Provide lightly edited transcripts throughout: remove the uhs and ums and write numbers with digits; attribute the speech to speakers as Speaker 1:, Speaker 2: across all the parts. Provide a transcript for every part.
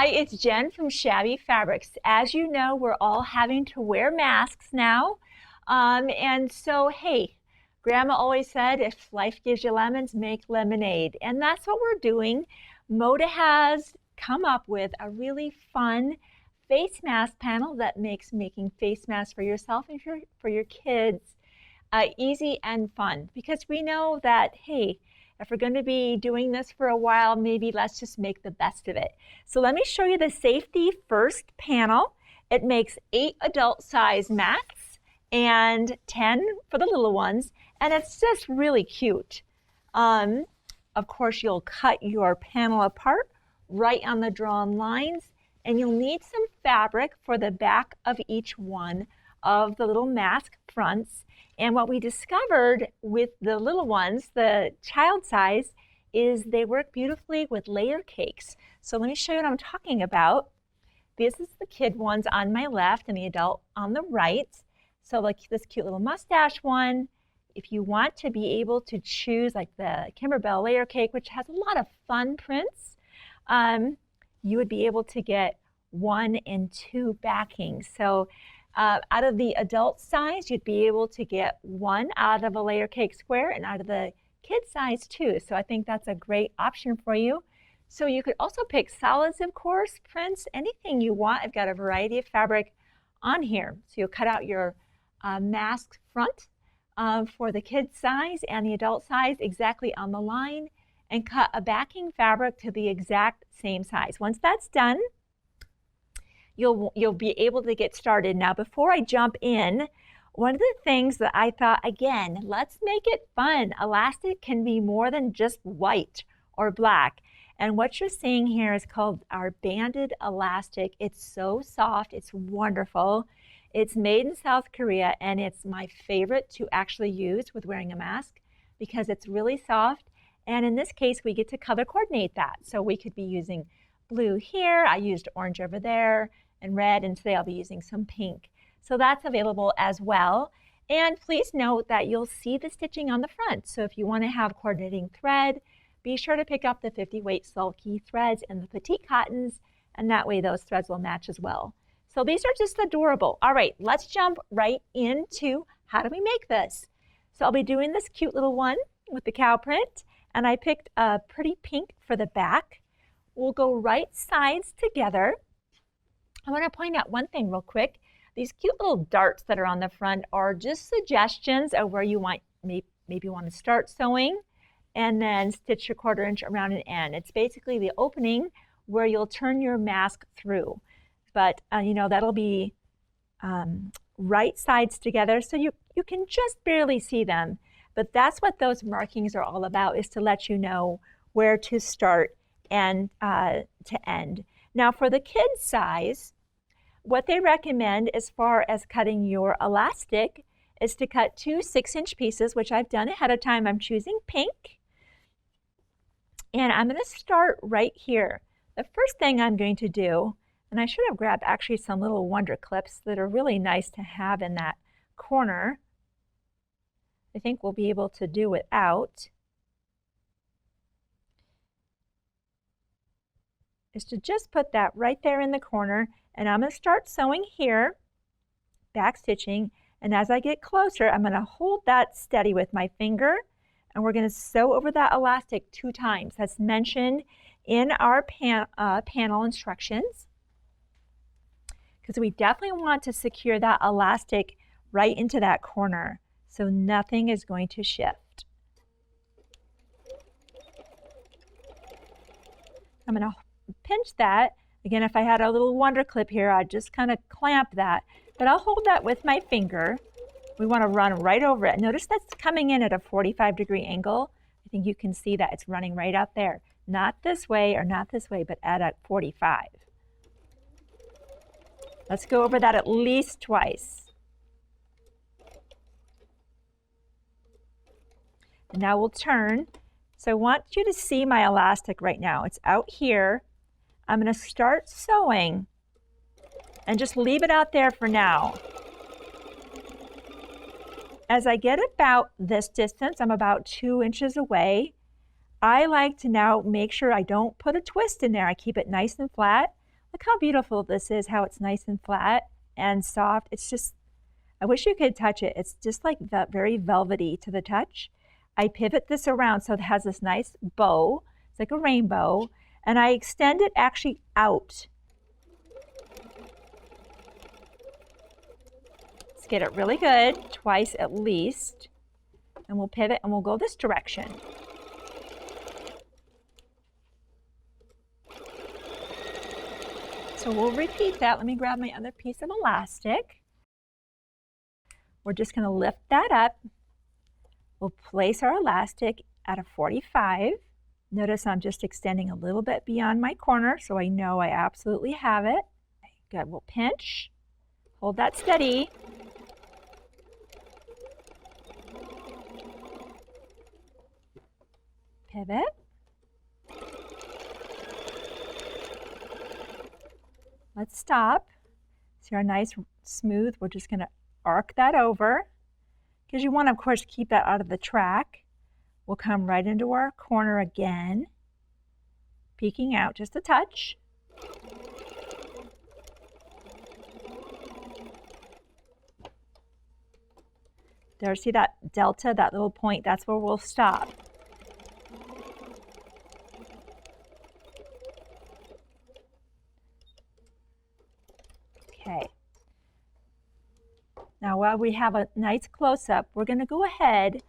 Speaker 1: Hi, it's Jen from Shabby Fabrics. As you know, we're all having to wear masks now. And so, hey, Grandma always said, if life gives you lemons, make lemonade. And that's what we're doing. Moda has come up with a really fun face mask panel that makes making face masks for yourself and for your kids easy and fun. Because we know that, hey, if we're going to be doing this for a while, maybe let's just make the best of it. So let me show you the safety first panel. It makes 8 adult size masks and 10 for the little ones, and it's just really cute. Of course, you'll cut your panel apart right on the drawn lines, and you'll need some fabric for the back of each one of the little mask fronts. And what we discovered with the little ones, the child size, is they work beautifully with layer cakes. So let me show you what I'm talking about. This is the kid ones on my left and the adult on the right. So like this cute little mustache one. If you want to be able to choose like the Kimberbell layer cake, which has a lot of fun prints, you would be able to get 1 and 2 backings. So out of the adult size, you'd be able to get 1 out of a layer cake square and out of the kid size 2. So I think that's a great option for you. So you could also pick solids, of course, prints, anything you want. I've got a variety of fabric on here. So you'll cut out your mask front for the kid size and the adult size exactly on the line and cut a backing fabric to the exact same size. Once that's done, you'll be able to get started. Now, before I jump in, one of the things that I thought, again, let's make it fun. Elastic can be more than just white or black. And what you're seeing here is called our banded elastic. It's so soft, it's wonderful. It's made in South Korea, and it's my favorite to actually use with wearing a mask because it's really soft. And in this case, we get to color coordinate that. So we could be using blue here, I used orange over there, and red, and today I'll be using some pink. So that's available as well. And please note that you'll see the stitching on the front. So if you want to have coordinating thread, be sure to pick up the 50 weight sulky threads and the petite cottons, and that way those threads will match as well. So these are just adorable. All right, let's jump right into how do we make this. So I'll be doing this cute little one with the cow print, and I picked a pretty pink for the back. We'll go right sides together. I want to point out one thing real quick. These cute little darts that are on the front are just suggestions of where you want maybe want to start sewing and then stitch your 1/4 inch around an end. It's basically the opening where you'll turn your mask through. But you know, that'll be right sides together, so you can just barely see them. But that's what those markings are all about, is to let you know where to start and to end. Now for the kids size, what they recommend as far as cutting your elastic is to cut 2 6-inch pieces, which I've done ahead of time. I'm choosing pink. And I'm going to start right here. The first thing I'm going to do, and I should have grabbed actually some little wonder clips that are really nice to have in that corner. I think we'll be able to do without. Is to just put that right there in the corner, and I'm going to start sewing here, back stitching, and as I get closer, I'm going to hold that steady with my finger, and we're going to sew over that elastic 2 times. That's mentioned in our panel instructions, because we definitely want to secure that elastic right into that corner so nothing is going to shift. I'm going to pinch that. Again, if I had a little wonder clip here, I'd just kind of clamp that. But I'll hold that with my finger. We want to run right over it. Notice that's coming in at a 45-degree angle. I think you can see that it's running right out there. Not this way or not this way, but at a 45. Let's go over that at least twice. And now we'll turn. So I want you to see my elastic right now. It's out here. I'm going to start sewing and just leave it out there for now. As I get about this distance, I'm about 2 inches away, I like to now make sure I don't put a twist in there. I keep it nice and flat. Look how beautiful this is, how it's nice and flat and soft. It's just, I wish you could touch it. It's just like that, very velvety to the touch. I pivot this around so it has this nice bow. It's like a rainbow. And I extend it actually out. Let's get it really good, twice at least. And we'll pivot and we'll go this direction. So we'll repeat that. Let me grab my other piece of elastic. We're just going to lift that up. We'll place our elastic at a 45. Notice I'm just extending a little bit beyond my corner so I know I absolutely have it. Good. We'll pinch. Hold that steady. Pivot. Let's stop. See our nice smooth, we're just going to arc that over because you want to, of course, keep that out of the track. We'll come right into our corner again, peeking out just a touch. There, see that delta, that little point, that's where we'll stop. Okay. Now while we have a nice close-up, we're going to go ahead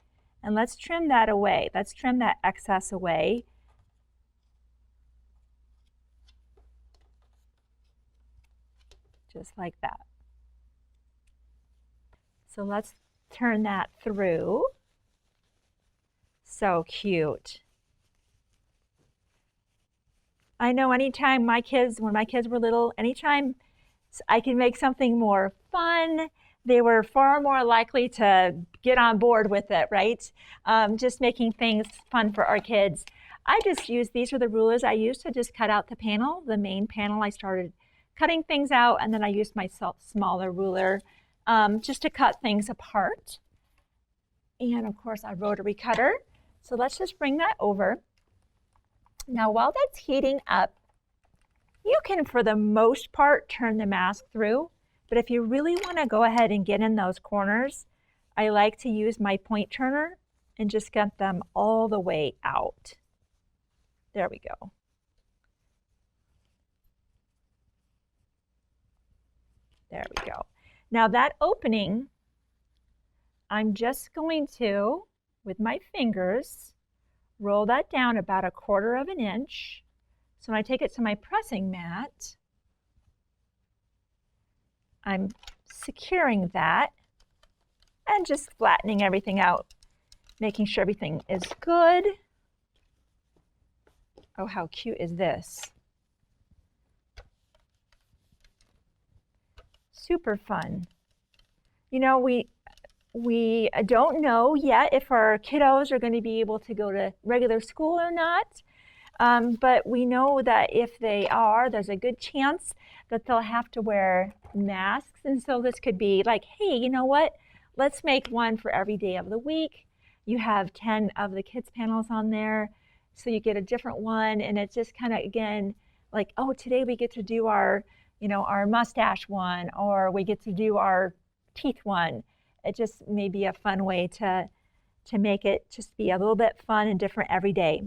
Speaker 1: and let's trim that away. Let's trim that excess away. Just like that. So let's turn that through. So cute. I know anytime when my kids were little, anytime I can make something more fun, they were far more likely to get on board with it, right? Just making things fun for our kids. I just use, these are the rulers I used to just cut out the panel, the main panel. I started cutting things out and then I used my smaller ruler just to cut things apart. And of course our rotary cutter. So let's just bring that over. Now while that's heating up, you can, for the most part, turn the mask through. But if you really want to go ahead and get in those corners, I like to use my point turner and just get them all the way out. There we go. There we go. Now that opening, I'm just going to, with my fingers, roll that down about 1/4 inch. So when I take it to my pressing mat, I'm securing that and just flattening everything out, making sure everything is good. Oh, how cute is this? Super fun. You know, we don't know yet if our kiddos are going to be able to go to regular school or not. But we know that if they are, there's a good chance that they'll have to wear masks. And so this could be like, hey, you know what? Let's make one for every day of the week. You have 10 of the kids panels on there, so you get a different one. And it's just kind of, again, like, oh, today we get to do our, you know, our mustache one, or we get to do our teeth one. It just may be a fun way to make it just be a little bit fun and different every day.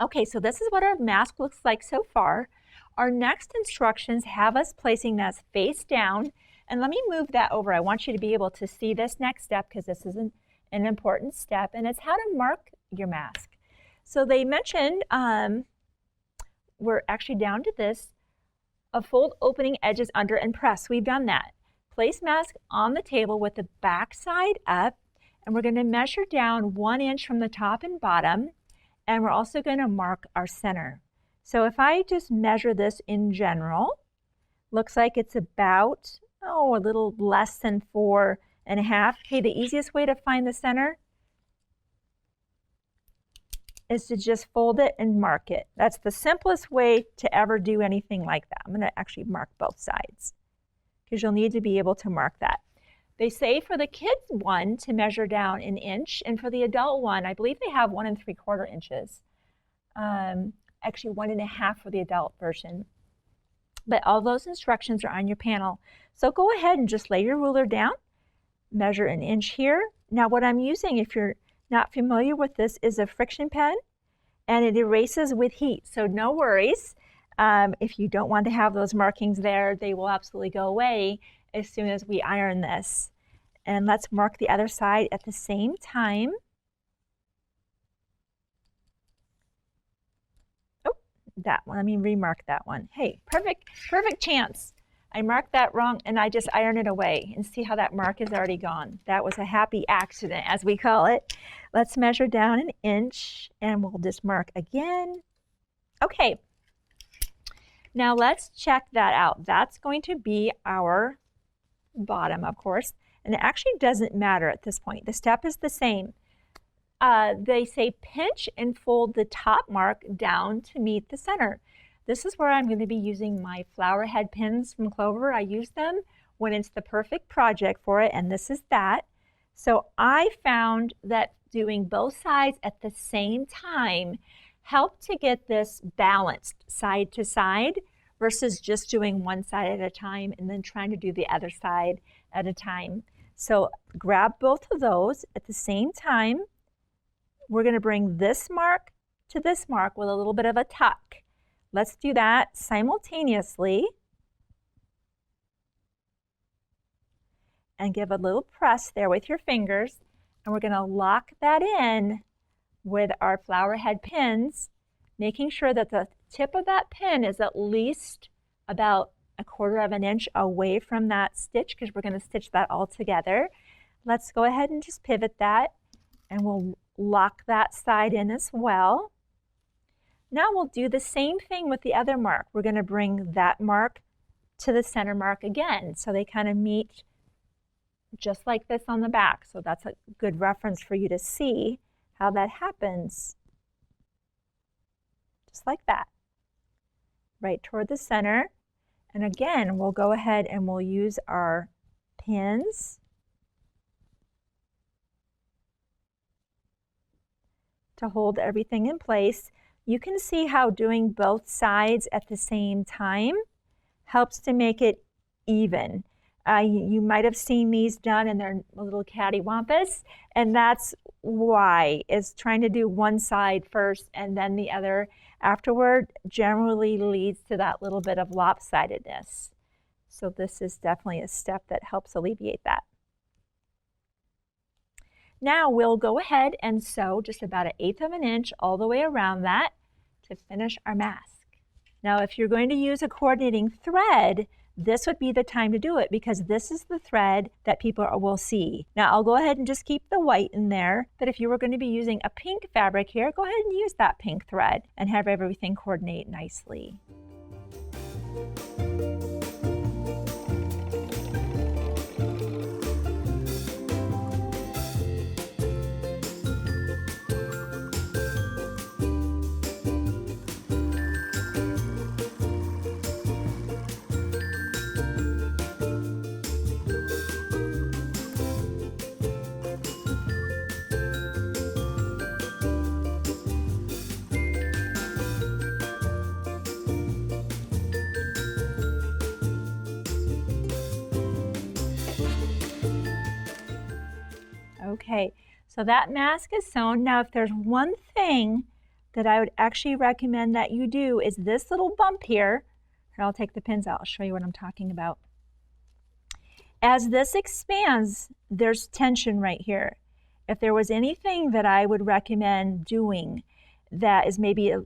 Speaker 1: Okay, so this is what our mask looks like so far. Our next instructions have us placing that face down. And let me move that over. I want you to be able to see this next step because this is an important step, and it's how to mark your mask. So they mentioned, we're actually down to this, fold opening edges under and press. We've done that. Place mask on the table with the back side up, and we're going to measure down 1 inch from the top and bottom. And we're also going to mark our center. So if I just measure this in general, looks like it's about, a little less than 4.5. Okay, the easiest way to find the center is to just fold it and mark it. That's the simplest way to ever do anything like that. I'm going to actually mark both sides because you'll need to be able to mark that. They say for the kids one to measure down 1 inch, and for the adult one, I believe they have 1 3/4 inches. Actually 1.5 for the adult version. But all those instructions are on your panel. So go ahead and just lay your ruler down, measure an inch here. Now what I'm using, if you're not familiar with this, is a friction pen, and it erases with heat. So no worries. If you don't want to have those markings there, they will absolutely go away as soon as we iron this. And let's mark the other side at the same time. Oh, that one, let me remark that one. Hey, perfect chance. I marked that wrong and I just iron it away, and see how that mark is already gone. That was a happy accident, as we call it. Let's measure down an inch and we'll just mark again. Okay, now let's check that out. That's going to be our bottom, of course, and it actually doesn't matter at this point. The step is the same. They say pinch and fold the top mark down to meet the center. This is where I'm going to be using my flower head pins from Clover. I use them when it's the perfect project for it, and this is that. So I found that doing both sides at the same time helped to get this balanced side to side versus just doing one side at a time and then trying to do the other side at a time. So grab both of those at the same time. We're going to bring this mark to this mark with a little bit of a tuck. Let's do that simultaneously. And give a little press there with your fingers. And we're going to lock that in with our flower head pins, making sure that the tip of that pin is at least about 1/4 of an inch away from that stitch, because we're going to stitch that all together. Let's go ahead and just pivot that, and we'll lock that side in as well. Now we'll do the same thing with the other mark. We're going to bring that mark to the center mark again, so they kind of meet just like this on the back. So that's a good reference for you to see how that happens. Just like that, right toward the center. And again, we'll go ahead and we'll use our pins to hold everything in place. You can see how doing both sides at the same time helps to make it even. You might have seen these done and they're a little cattywampus, and that's why, is trying to do one side first and then the other afterward generally leads to that little bit of lopsidedness. So this is definitely a step that helps alleviate that. Now we'll go ahead and sew just about 1/8 of an inch all the way around that to finish our mask. Now if you're going to use a coordinating thread, this would be the time to do it, because this is the thread that people will see. Now I'll go ahead and just keep the white in there, but if you were going to be using a pink fabric here, go ahead and use that pink thread and have everything coordinate nicely. Okay, so that mask is sewn. Now if there's one thing that I would actually recommend that you do is this little bump here. Here, I'll take the pins out, I'll show you what I'm talking about. As this expands, there's tension right here. If there was anything that I would recommend doing that is maybe a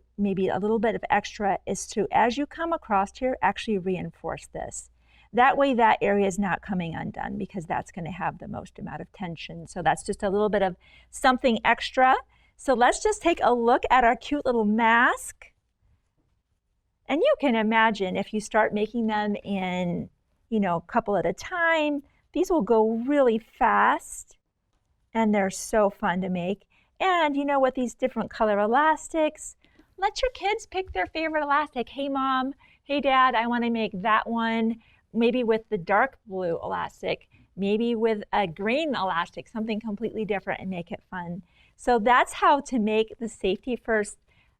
Speaker 1: little bit of extra, is to, as you come across here, actually reinforce this. That way that area is not coming undone, because that's going to have the most amount of tension. So that's just a little bit of something extra. So let's just take a look at our cute little mask. And you can imagine if you start making them in, a couple at a time, these will go really fast and they're so fun to make. And with these different color elastics, let your kids pick their favorite elastic. Hey mom, hey dad, I want to make that one. Maybe with the dark blue elastic, maybe with a green elastic, something completely different, and make it fun. So that's how to make the Safety First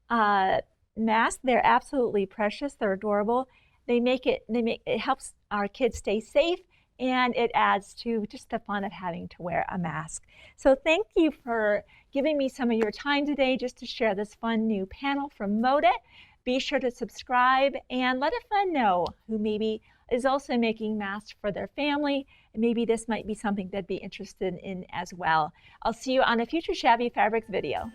Speaker 1: mask. They're absolutely precious, they're adorable, it helps our kids stay safe, and it adds to just the fun of having to wear a mask. So thank you for giving me some of your time today just to share this fun new panel from Moda. Be sure to subscribe and let a friend know who maybe is also making masks for their family. And maybe this might be something they'd be interested in as well. I'll see you on a future Shabby Fabrics video.